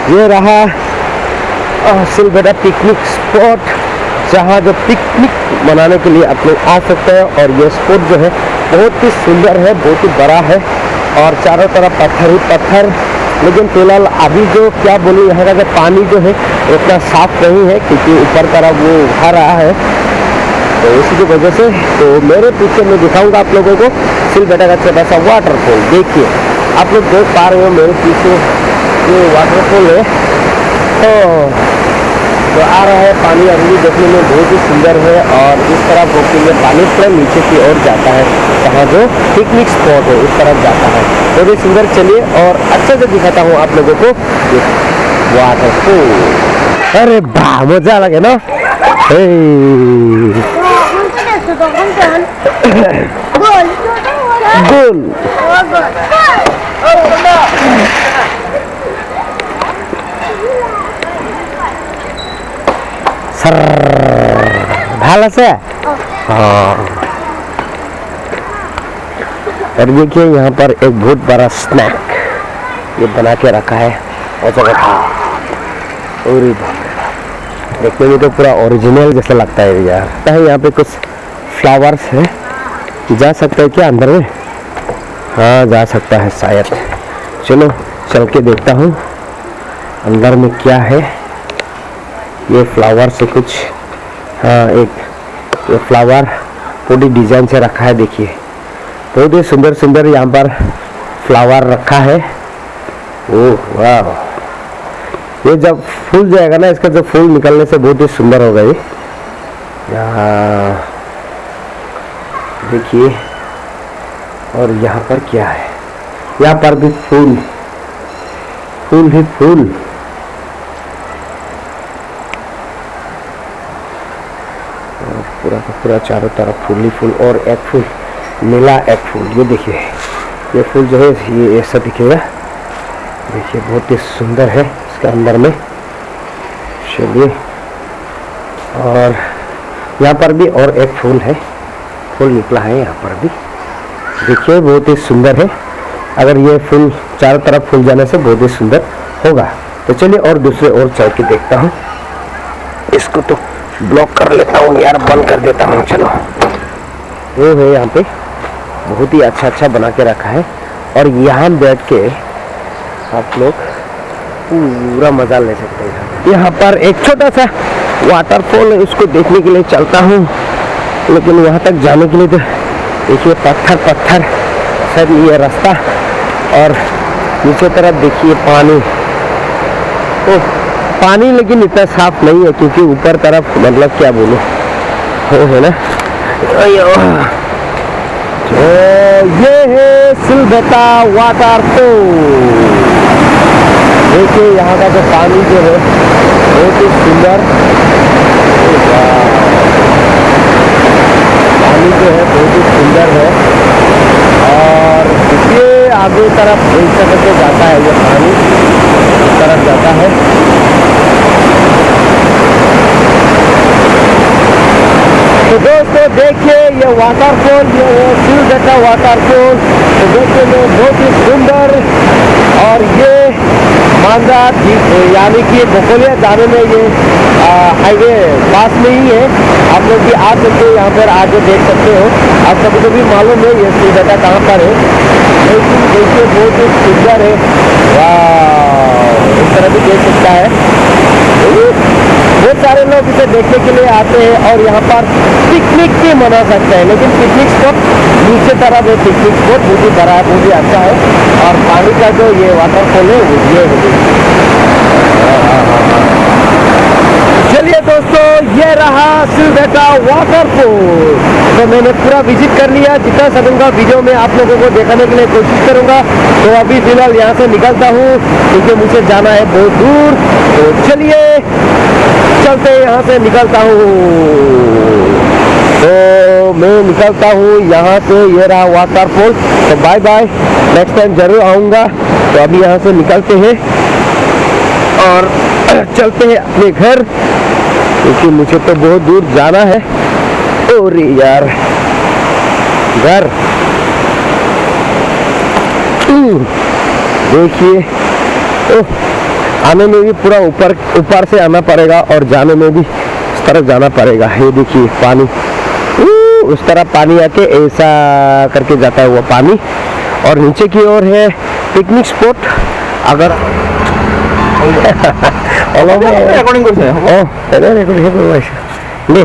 ये रहा सिलबेटा picnic spot, जहाँ जो पिकनिक मनाने के लिए आप लोग आ सकते हैं। और ये स्पॉट जो है बहुत ही सुंदर है, बहुत ही बड़ा है और चारों तरफ पत्थर ही पत्थर। लेकिन फिलहाल अभी जो क्या बोलूँ, यहाँ का जो पानी जो है उतना साफ नहीं है क्योंकि ऊपर तरफ वो उठा रहा है, तो इसी की वजह से। तो मेरे पीछे मैं दिखाऊंगा आप लोगों को सिलबेटा का छोटा सा वाटरफॉल। देखिए आप लोग देख पा रहे हो मेरे पीछे ये वाटरफॉल है। तो आ रहा है पानी, अभी देखने में बहुत ही सुंदर है। और इस तरफ होकर पानी थोड़ा नीचे की ओर जाता है, जहाँ जो पिकनिक स्पॉट है उस तरफ जाता है। बहुत ही सुंदर। चलिए और अच्छे से दिखाता हूँ आप लोगों को वाटरफॉल। अरे वाह, मजा लगे ना। गोल सर ভাল আছে। हाँ, और देखिए यहाँ पर एक बहुत बड़ा स्नैक ये बना के रखा है ऐसा रखा। और देखने में तो पूरा ओरिजिनल जैसा लगता है यार। यहाँ पे कुछ फ्लावर्स है, जा सकता है क्या अंदर में? हाँ जा सकता है शायद। चलो चल के देखता हूँ अंदर में क्या है। ये फ्लावर से कुछ, हाँ एक ये फ्लावर पूरी डिजाइन से रखा है। देखिए बहुत ही सुंदर सुंदर यहाँ पर फ्लावर रखा है। ओह वाह, ये जब फूल जाएगा ना, इसका जो फूल निकलने से बहुत ही सुंदर होगा ये। यहाँ देखिए, और यहाँ पर क्या है? यहाँ पर भी फूल, फूल ही फूल। और पूरा का पूरा चारों तरफ फूल ही फूल। और एक फूल नीला, एक फूल ये देखिए, ये फूल जो है ये ऐसा दिखेगा। देखिए बहुत ही सुंदर है इसके अंदर में। चलिए, और यहाँ पर भी और एक फूल है, फूल निकला है यहाँ पर भी। देखिए बहुत ही सुंदर है। अगर ये फूल चारों तरफ फूल जाने से बहुत ही सुंदर होगा। तो चलिए और दूसरे और चल के देखता हूँ। इसको तो ब्लॉक कर लेता हूँ यार, बंद कर देता हूँ। चलो, वो है यहाँ पे बहुत ही अच्छा अच्छा बना के रखा है। और यहाँ बैठ के आप लोग पूरा मजा ले सकते हैं। यहाँ पर एक छोटा सा वाटरफॉल है, उसको देखने के लिए चलता हूँ। लेकिन वहाँ तक जाने के लिए तो देखिए पत्थर पत्थर सब ये रास्ता। और नीचे तरफ देखिए पानी, तो पानी लेकिन इतना साफ नहीं है क्योंकि ऊपर तरफ मतलब क्या बोलूं वो है ना। तो ये है सिलबेटा वाटरफॉल। देखिए यहाँ का जो पानी जो है बहुत ही सुंदर, पानी जो है बहुत ही सुंदर है। और ये आगे तरफ इस तरफ से जाता है, ये पानी इस तरफ जाता है। तो दोस्तों देखिए ये वाटरफॉल, ये है सिलबेटा वाटरफॉल। तो देखने में बहुत ही सुंदर। और ये मांदा यानी कि बकोलिया जाने में ये हाईवे पास में ही है। आप लोग भी आ सकते हो, यहाँ पर आगे देख सकते हो। आप सबको भी मालूम है ये सिलबेटा कहाँ पर है, लेकिन देखिए बहुत ही सुंदर है। वाह, इस तरह भी देख सकता है। बहुत सारे लोग इसे देखने के लिए आते हैं और यहाँ पर पिकनिक भी मना सकते हैं। लेकिन पिकनिक स्पॉट नीचे तरफ है, पिकनिक स्पॉट बहुत ही बड़ा है, बहुत ही अच्छा है। और पानी का जो ये वाटरफॉल है वो ये है। चलिए दोस्तों, ये रहा सिलबेटा वाटरफॉल। तो मैंने पूरा विजिट कर लिया, जितना सकूंगा वीडियो में आप लोगों को दिखाने के लिए कोशिश करूंगा। तो अभी फिलहाल यहाँ से निकलता हूँ क्योंकि मुझे जाना है बहुत दूर। तो चलिए चलते यहाँ से निकलता हूँ। तो मैं निकलता हूँ यहाँ से। ये रहा वाटरफॉल। तो बाय बाय, नेक्स्ट टाइम जरूर आऊँगा। तो अभी यहाँ से निकलते हैं और चलते हैं अपने घर, क्योंकि मुझे तो बहुत दूर जाना है। और यार घर देखिए, आने में भी पूरा ऊपर ऊपर से आना पड़ेगा और जाने में भी इस तरफ जाना पड़ेगा। ये देखिए पानी, उस तरह पानी आके ऐसा करके जाता है वो पानी। और नीचे की ओर है पिकनिक स्पॉट। अगर রেকর্ডিং করছে ও রেকর্ডিং ले